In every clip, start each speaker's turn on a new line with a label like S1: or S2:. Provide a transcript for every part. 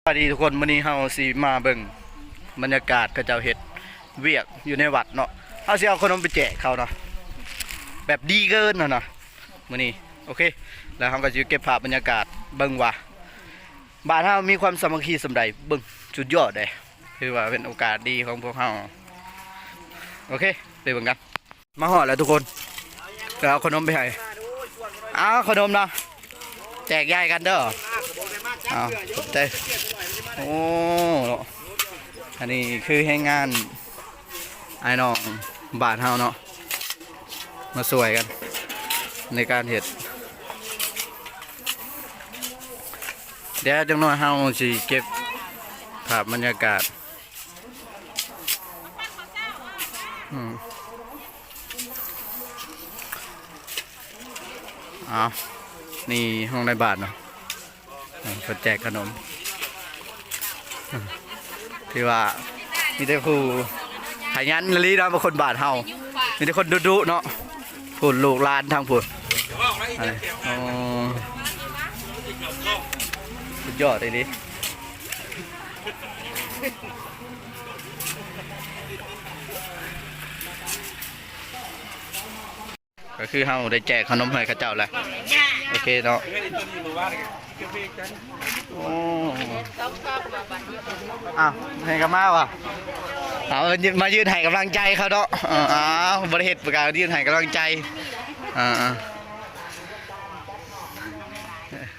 S1: สวัสดีทุกคนวันนี้เฮาสิมาเบิ่งบรรยากาศกระเจ้าเฮ็ดเวียกอยู่ในวัดเนาะเฮาสิเอาขนมไปแจกเขาเนาะแบบดีเกินเนาะมื้อนี้โอเคแล้วเฮาก็สิเก็บภาพบรรยากาศเบิ่งว่าบ้านเฮามีความสามัคคีส่ำใดเบิ่งสุดยอดเลยคือว่าเป็นโอกาสดีของพวกเฮาโอเคไปเบิ่งกันมาฮอดแล้วทุกคนก็เอาขนมไปให้เอาขนมเนาะแจกยายกันเด้อเอาขอบใจโอ้อันนี้คือให้งานไอ้น้องบ้านเฮาเนาะมาสวยกันในการเห็ดเดี๋ยวจังน้อยเฮาสิเก็บภาพบรรยากาศเอานี่ห้องในบ้านเนาะเขาแจกขนมที่ว่ามีแต่ผู้หายันลีนะบางคนบาดเฮามีแต่คนดุๆเนาะผู้ลูกหลานทางผู้สุดยอดเลยดิก็คือเฮาได้แจกขนมให้เขาเจ้าแล้วโอเคเนาะโอ้อ้าวให้กันมาวะเอามายืนให้กำลังใจเขาเนาะอ้าวบริเหตุประกาศยืนให้กำลังใจ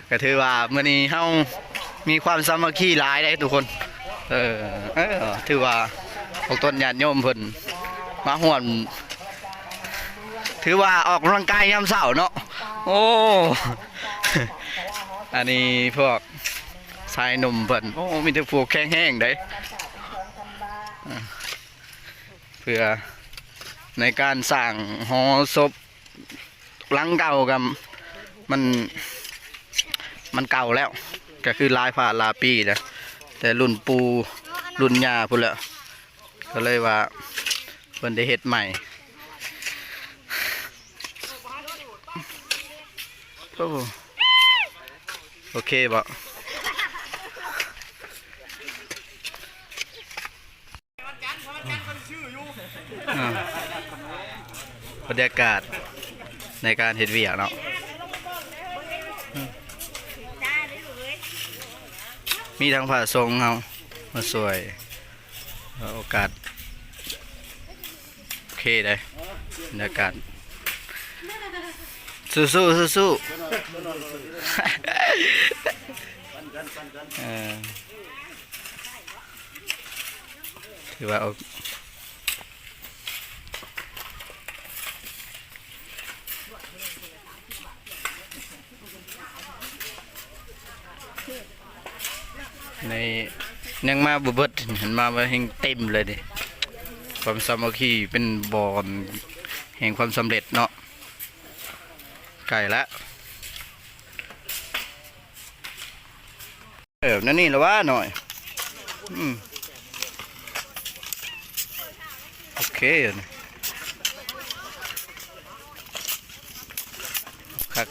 S1: ก็ถือว่ามื้อนี้เฮามีความสามัคคีหลายได้ทุกคนถือว่าพวกต้นญาติโยมเพิ่นมาห่วมถือว่าออกกำลังกายยามเช้าเนาะโอ้อันนี้พวกชายหนุ่มเพิ่นโอ้มีแต่พวกแข็งแห้งได้เพื่อในการสร้างหอศพหลังเก่ากับมันเก่าแล้วก็คือลายผ่าลาปีแล้วแต่รุ่นปูรุ่นย่าพุ่นละก็เลยว่าเพิ่นได้เฮ็ดใหม่โอเคบ่บรรยากาศในการเฮ็ดเวียกเนาะมีทั้งผ้าทรงเฮามาสวยโอกาสโอเคเลยบรรยากาศสู้ถือว่าในยังมาบุบดเห็นมาแห่งเต็มเลยดิความสามัคคีเป็นบอนแห่งความสำเร็จเนาะไก่ละนั่นนี่ละว่าหน่อยโอเคคัก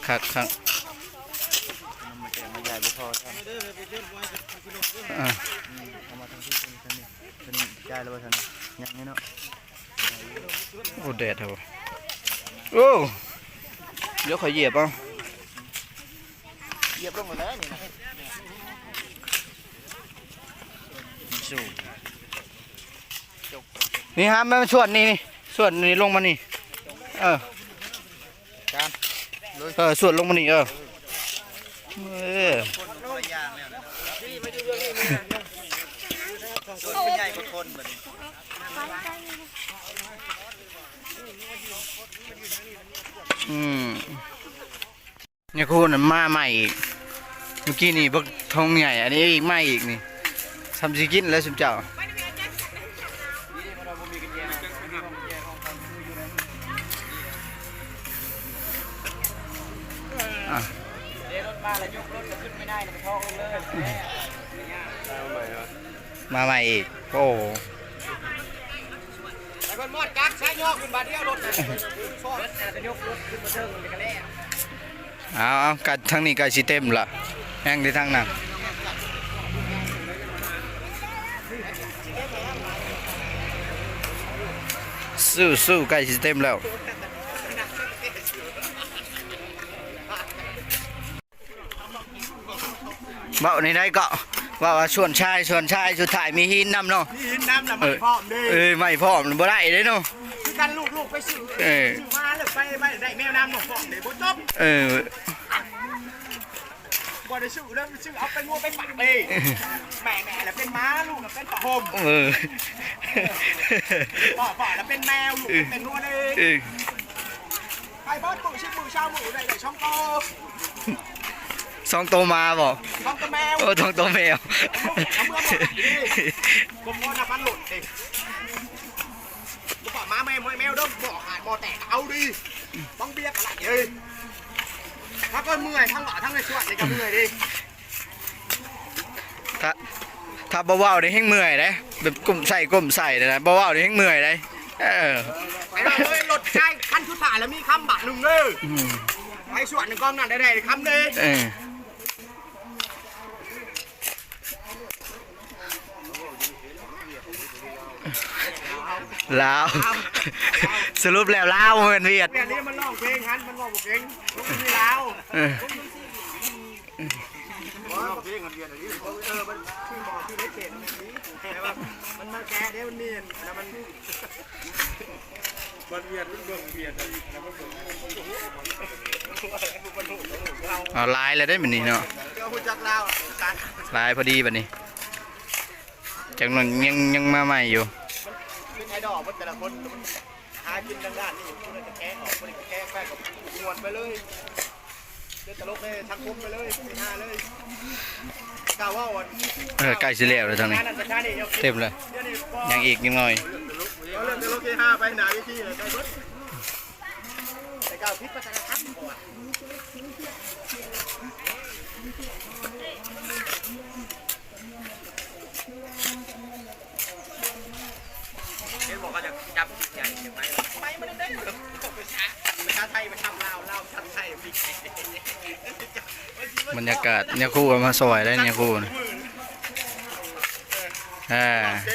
S1: โอ้แดดเหรอโอ้เดี๋ยวขอเหยียบเอาเหยียบลงมาแล้วนี่ฮะมันส่วนนี้ลงมานี่ส่วนลงมานี่เนี่ยคุณมาใหม่อีกเมื่อกี้นี่บักทองใหญ่อันนี้อีกไม่อีกนี่ทำสิกินแล้วสุดเจ้ามาใหม่อีกโอ้คนมอดกักใช้ยกขึ้นมาเที่ยวรถชอบจะยกรถขึ้นมาเทิงเลยกันแล้วกัดทั้งนี้กัดสีเต็มละแห้งในทั้งนั้น สู้ใกล้สิเต็มแล้วเบาในได้ก็ว่าชวนชายสุดท้ายมีหินนำเนาะ
S2: หินน้ำไม่พร้อมเด้
S1: ไม่พร้อมบ่ได้เด้เนาะ
S2: คือกันลูกไปซื้อมาแล้วไปได้แมวน้ำหนองฟองเด้บ่จบบ่ได้ซื้อแล้วซื้อเอาไปงัวไปปากเลยแม่แล้วเป็นม้าลูกเป็นผ้าห่มพ่อแล้วเป็นแมวลูกเป็นงัวเลยไปบ้านปู่ชื่อปู่ชาวหมู่ได้ช่องโต
S1: 2 ตัวมาบ่
S2: ช่องตัวแมว
S1: 2 ตัวแมว
S2: เอาเมื่อหมดผมว่านะพันหลุดเองลูกม้าแมวเด้อบ่ขาดบ่แตกเอาดิต้องเบี้ยอะไรเลยถ้าก็เมื่อยทั้งหล่อทั้งในสวนในกับเมื่อยดิ
S1: ถ้าบ่ว้าวได้แห้งเมื่อยได้แบบก้มใส่นะบ่ว้าวได้แห้งเมื่อยได้
S2: ไปเลยรถใช้คันชุดถ่ายแล้วมีคำบะหนึ่งเลยไปสวนหนึ่งก้อนนั่นได้คำเด้
S1: ลาวสรุปแล้วลาวเหมือนเวียด
S2: เนี่ยนี่มันร้องเพลงฮันมันร้องเพลงมันมีลาวร้องเพลงกันเวียดอันนี้มันชื่อหมอที่ไม่เก่งแต่ว่ามันมาแก่เดี๋ยวมันเนียนแล้วมันเวียดมันเบิ่งเวียดแล้วมันเบิ่ง
S1: ลายเลยได้แบบนี้เนาะลายพอดีแบบนี้จากนั้นยังมาใหม่อยู่
S2: เป็นไอดอลแต่ละคนหากินด้านนี่คุณจะแก้ออกคนจะแก้แป้กับมวนไปเลยเดินตลกเลยชักคุ้มไปเลยไปหน้าเลยกล่าวว่าวัน
S1: ใกล้สิแล้วเลยทางนี้เต็มเลยยังอีกยังหน่อย
S2: เริ่มตลกที่5ไปหนาวิธีเลยใกล้เบิดแต่กล่าวพิษประชาทัศน์ก่อนบอกว่าจะจับใหญ่ใช่ไหมไม่ได้ไปชาไทยไปทำลาวชาไทยปี
S1: บรรยากาศเนี่ยคู่มาสวยได้เนี่ยคู่
S2: เรื่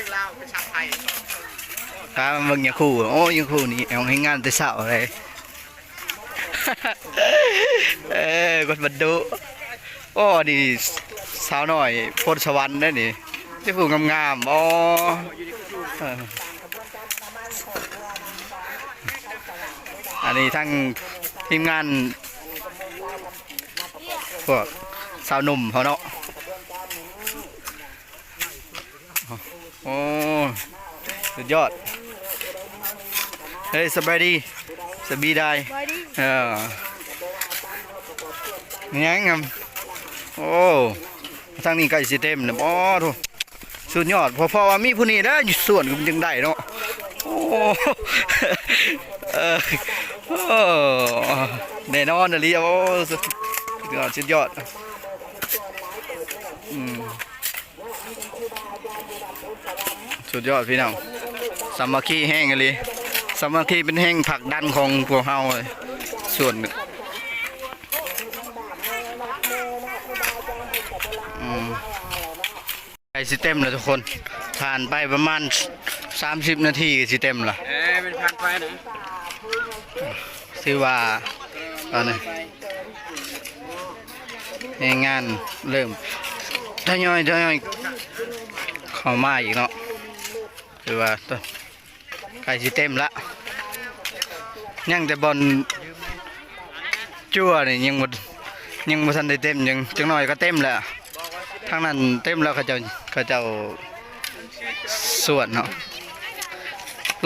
S2: องลาวไปชาไทย
S1: ถ้ามึงเนี่ยคู่โอ้ยังคู่นี้เอาให้งานแต่เสาร์เลยกดบันดุโอ้ดีสาวหน่อยพลสวรรค์ได้ดิที่ผู้งามๆอ๋ออันนี้ทั้งทีมงานพวกสาวหนุ่มเขาเนาะโอ้สุดยอดเฮ้ยสบายดีได้ยังไงโอ้ทางนี้ใกล้สิเต็มเลยอ๋อทุกสุดยอดพอว่ามีผู้นี้ได้อยู่ส่วนก็ยังได้เนาะโอ้แน่นอนเลยโอ้สุดยอดสุดยอดพี่น้องสามัคคีแห้งเลยสามัคคีเป็นแห้งผลักดันของพวกเฮาเลยส่วนไอซิเต็มเลยทุกคนผ่านไปประมาณ30 นาทีซิเต็มละ
S2: เป็นผ่านไปนะ
S1: ชื่อว่าตอนนี้งานเริ่มทยอยเข้ามาอีกเนาะคือว่าใกล้สิเต็มละยังแต่บอลจั่วนี่ยังบ่ทันได้เต็มยังจังหน่อยก็เต็มแล้วทางนั้นเต็มแล้วเขาเจ้าส่วนเนาะ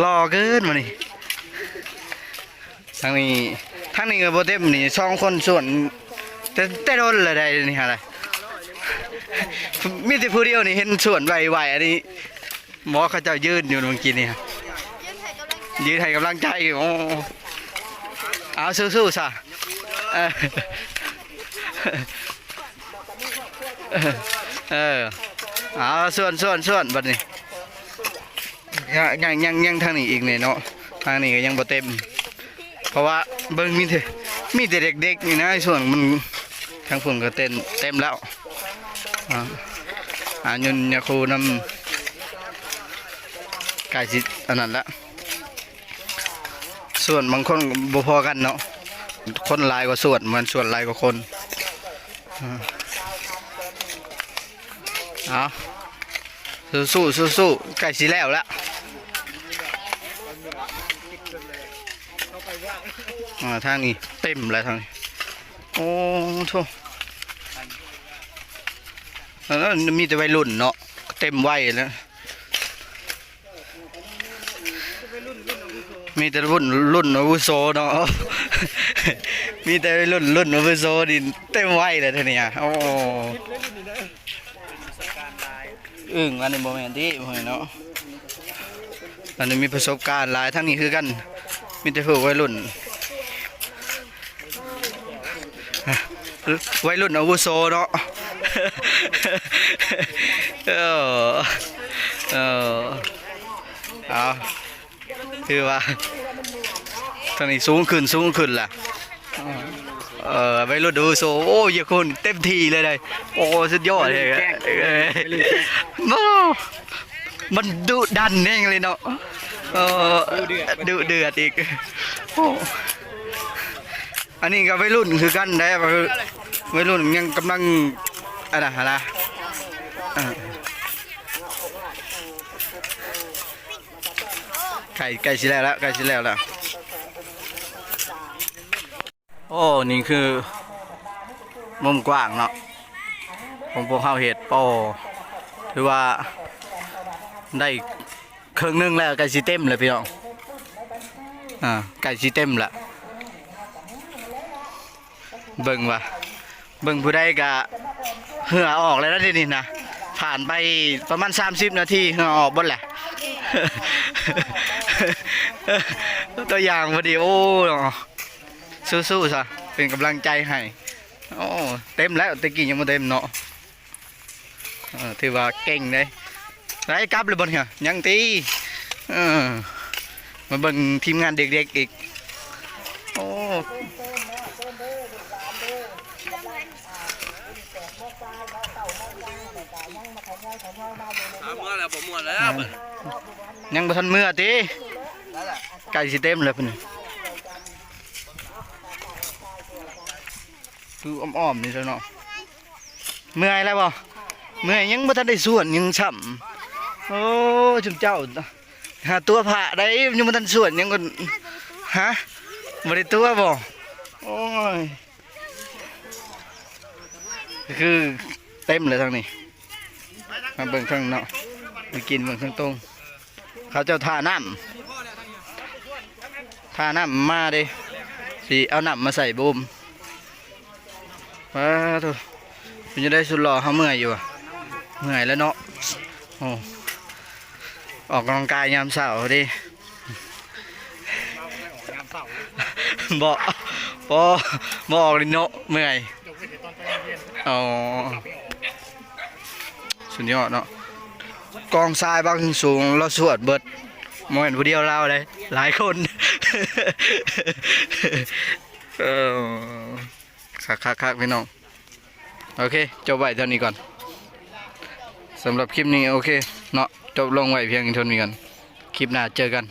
S1: รอเกินมานี่ทางนี้ก็บ่เต็มนี่2 คนส่วนแต่โดนเลยได้นี่อะไรมีแต่ผู้เดียวนี่เห็นส่วนไวๆอันนี้หมอเขาเจ้ายืนอยู่เมื่อกี้นี่ยืนให้กำลังใจโอ้เอาสู้ๆซะเอาส่วนบัดนี้ยังทางนี้อีกเนี่ยเนาะทางนี้ก็ยังบ่เต็มเพราะว่าเบิ่งมีแต่เด็กๆนี่นะส่วนมันทางฝุ่นก็เต็มแล้วยุนยาคูน้ กายสิอันนั้นละส่วนบางคนบ่พอกันเนาะคนหลายกว่าส่วนมันส่วนหลายกว่าคนเอาสู้ใกล้สิแล้วละทางนี้เต็มแล้วทางนี้โอ้โธ่แล้วมีแต่วัยรุ่นเนาะเต็มวัยแล้วมีแต่รุ่นอาวุโสเนาะ มีแต่รุ่นอาวุโสดินเต็มวัยเลยท่านี้โอ้อันนี้โมเมนต์ที่เนาะอันนี้มีประสบการณ์หลายทั้งนี้คือกันมีแต่พวกวัยรุ่นอาวุโสเนาะ เอาคือว่าตอนนี้สูงขึ้นล่ะวัยรุ่นอาวุโสโอ้ยคนเต็มที่เลยโอ้สุดยอดเลยมันดุดันเองเลยเนาะดุเดือดอีกอันนี้ก็วัยรุ่นคือกันได้วัยรุ่นยังกำลังอะไรนะไก่สิแล้วโอ้นี่คือมุมกว้างเนาะของพวกเขาเห็ดโป้หรือว่าได้ครึ่งนึงแล้วไก่สิเต็มเลยพี่น้องไก่สิเต็มละเบิ่งผู้ใดกะเหื่อออกแล้วนะทีนี้นะผ่านไปประมาณ30 นาทีเหื่อออกบนแหละ ตัวอย่างพอดีโอ้สู้ๆซะเป็นกำลังใจให้โอ้เต็มแล้วตะกี้ยังไม่เต็มเนาะถือว่าเก่งเลยไรกลับเลยบนเหรอยังตีมาเบิ่งทีมงานเด็กๆอีกโอ้ยังบ่ทันเมื่อตีไก่สิเต็มเลยเพิ่นคืออ้อมๆนี่ซะเนาะเมื่อยแล้วบ่เมื่อยยังบ่ทันได้ส่วนยังฉ่ำโอ้จุมเจ้าหาตัวผ่าได้ยังบ่ทันส่วนยังก็ฮะบ่ได้ตัวบ่โอ้ยคือเต็มเลยทางนี้มาเบิ่งทางเนาะไปกินเบิ่งทางตรงเขาเจ้าท่าน้ำมาดิสิเอาน้ำมาใส่บูมว้าทุกมันจะได้สุดหล่อเขาเมื่อยอยู่เมื่อยแล้วเนาะโอ้ออกกำลังกายยามเช้าดิบ่ออกเลยเนาะเมื่อยอ๋อสุดยอดเนาะกองทรายบางสูงเราสวดเบิดมองเห็นผู้เดียวเราเลยหลายคนคักพี่น้องโอเคจบไว้เท่านี้ก่อนสำหรับคลิปนี้โอเคเนาะจบลงไว้เพียงเท่านี้ก่อนคลิปหน้าเจอกัน